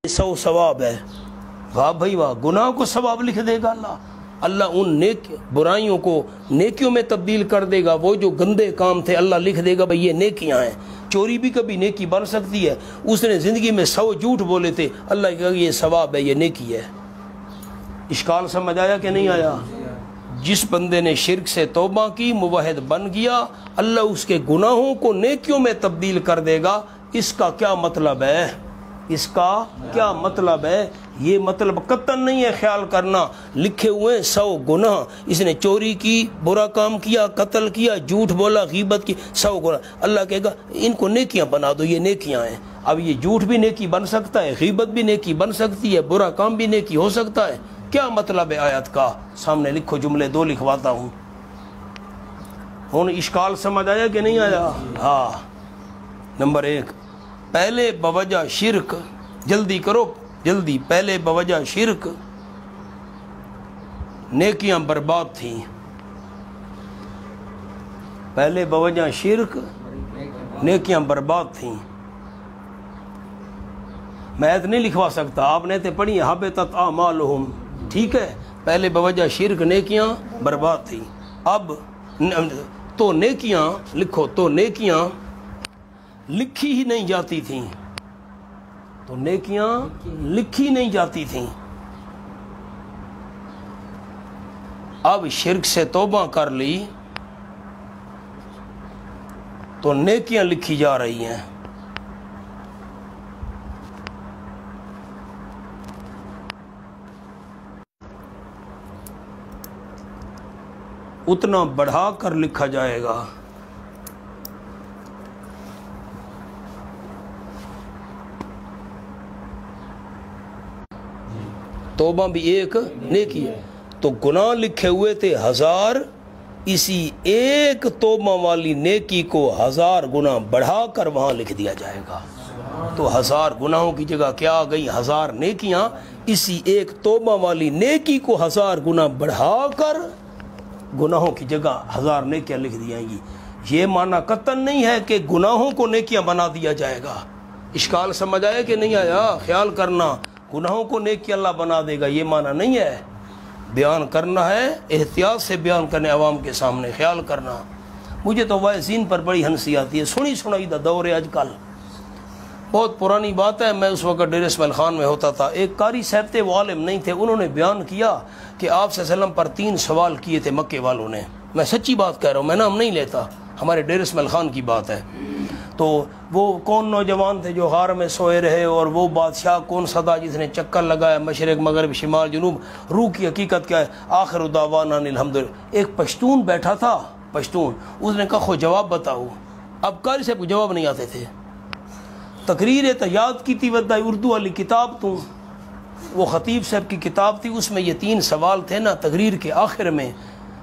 100 सवाब है। वाह भाई वाह, गुनाह को सवाब लिख देगा अल्लाह। अल्लाह उन बुराइयों को नेकियों में तब्दील कर देगा। वो जो गंदे काम थे अल्लाह लिख देगा भाई ये नेकियां हैं। चोरी भी कभी नेकी बन सकती है। उसने ज़िंदगी में 100 झूठ बोले थे, अल्लाह कहेगा ये सवाब है, ये नेकी है। इश्काल समझ आया कि नहीं आया? जिस बंदे ने शिरक से तौबा की, मुवहिद बन गया, अल्लाह उसके गुनाहों को नेकियों में तब्दील कर देगा। इसका क्या मतलब है? इसका क्या मतलब है? ये मतलब कतन नहीं है, ख्याल करना। लिखे हुए 100 गुनाह, इसने चोरी की, बुरा काम किया, कत्ल किया, झूठ बोला, गीबत की, 100 गुनाह। अल्लाह कहेगा इनको नेकियां बना दो, ये नेकियां हैं। अब ये झूठ भी नेकी बन सकता है, गीबत भी नेकी बन सकती है, बुरा काम भी नेकी हो सकता है। क्या मतलब है आयत का? सामने लिखो, जुमले 2 लिखवाता हूँ। हुन इश्काल समझ आया कि नहीं आया? हाँ। नंबर 1, पहले बवजह शिरक, जल्दी करो जल्दी, पहले बवजह शिरक नेकियां बर्बाद थी। पहले बवजह शिरक नेकियां बर्बाद थी। मैं ऐत नहीं लिखवा सकता, आपने तो पढ़ी हाबितत आमालुहुम, ठीक है। पहले बवजह शिरक नेकियां बर्बाद थी। अब तो नेकियां लिखो, तो नेकियां लिखी ही नहीं जाती थी। तो नेकियां लिखी नहीं जाती थी। अब शिरक से तौबा कर ली तो नेकियां लिखी जा रही हैं। उतना बढ़ा कर लिखा जाएगा। तौबा भी एक नेकी है। तो गुनाह लिखे हुए थे 1000, इसी एक तौबा वाली नेकी को 1000 गुना बढ़ाकर वहां लिख दिया जाएगा। तो 1000 गुनाहों की जगह क्या आ गई? 1000 नेकियां। इसी एक तौबा वाली नेकी को 1000 गुना बढ़ाकर गुनाहों की जगह 1000 नेकियां लिख दी जाएंगी। ये माना कतन नहीं है कि गुनाहों को नेकियां बना दिया जाएगा। इश्काल समझ आया कि नहीं आया? ख्याल करना, गुनाहों को नेकी अल्लाह बना देगा, ये माना नहीं है। बयान करना है, एहतियात से बयान करने अवाम के सामने, ख्याल करना। मुझे तो वाइज़ीन पर बड़ी हंसी आती है, सुनी सुनाई दा दौर है आजकल। बहुत पुरानी बात है, मैं उस वक्त डेर इस्माइल खान में होता था। एक कारी साहब थे, वो आलिम नहीं थे, उन्होंने बयान किया कि आप सल्लल्लाहु अलैहि वसल्लम पर 3 सवाल किए थे मक्के वालों ने। मैं सच्ची बात कह रहा हूँ, मैं नाम नहीं लेता, हमारे डेर इस्माइल खान की बात है। तो वो कौन नौजवान थे जो गार में सोए रहे, और वो बादशाह कौन सा था जिसने चक्कर लगाया मशरिक मगरब शिमाल जनूब। रूह की हकीकत क्या है? आखिर दावाना अल्हम्दुलिल्लाह। एक पश्तून बैठा था, पश्तून, उसने कहा खो जवाब बताओ। अब कारी साहब को जवाब नहीं आते थे। तकरीर तो याद की थी वद्दा उर्दू वाली किताब तू, वो खतीब साहब की किताब थी, उसमें ये 3 सवाल थे ना। तकरीर के आखिर में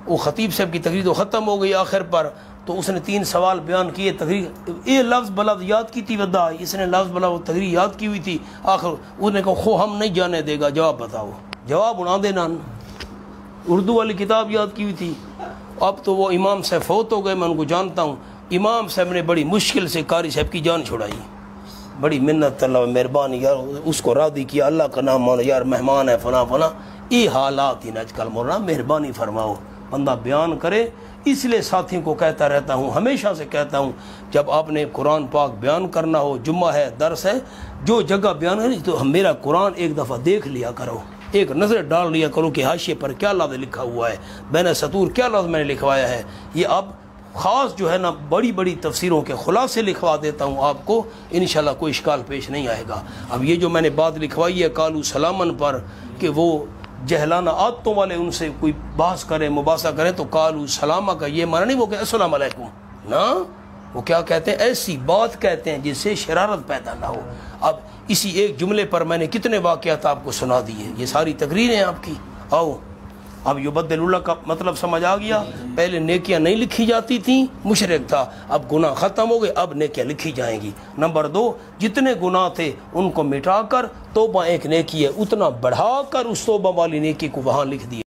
वो खतीब साहब की तकरीर तो ख़त्म हो गई आखिर पर, तो उसने 3 सवाल बयान किए। तकरीर ये लफ्ज़ बला याद की थी वद्दा, इसने लफ्ज़ बला वो तकरीर याद की हुई थी। आखिर उसने कहा खो हम नहीं जाने देगा, जवाब बताओ। जवाब उड़ा देना। उर्दू वाली किताब याद की हुई थी। अब तो वो इमाम साहब फौत हो गए, मैं उनको जानता हूँ। इमाम साहब ने बड़ी मुश्किल से कारी साहब की जान छुड़ाई, बड़ी मिन्नत, अल्लाह मेहरबानी यार, उसको राज़ी किया, अल्लाह का नाम मानो यार, मेहमान है फला फला। ये हालात ही आजकल मौलाना, मेहरबानी फरमाओ, बंदा बयान करे। इसलिए साथियों को कहता रहता हूँ, हमेशा से कहता हूँ, जब आपने कुरान पाक बयान करना हो, जुम्मा है, दर्स है, जो जगह बयान है तो मेरा कुरान एक दफ़ा देख लिया करो, एक नज़र डाल लिया करो कि हाशिए पर क्या लफ्ज़ लिखा हुआ है, बैन सतूर क्या लफ्ज़ मैंने लिखवाया है। ये अब ख़ास जो है ना बड़ी बड़ी तफसीरों के खुलासे लिखवा देता हूँ आपको, इंशाल्लाह कोई इश्काल पेश नहीं आएगा। अब ये जो मैंने बात लिखवाई है कालू सलामन पर, कि वो जहलाना आदतों वाले उनसे कोई बहस करें, मुबासा करें, तो कालू सलामा का ये माना नहीं वो कि अस्सलाम अलैकुम ना, वो क्या कहते हैं? ऐसी बात कहते हैं जिससे शरारत पैदा ना हो। अब इसी एक जुमले पर मैंने कितने वाक़यात आपको सुना दिए, ये सारी तकरीरें आपकी। आओ अब युबद्दिलुल्लाह का मतलब समझ आ गया। पहले नेकियां नहीं लिखी जाती थी, मुशरिक था, अब गुनाह ख़त्म हो गए, अब नेकियां लिखी जाएंगी। नंबर 2, जितने गुनाह थे उनको मिटाकर तौबा एक नेकी है, उतना बढ़ाकर उस तौबा वाली नेकी को वहाँ लिख दिया।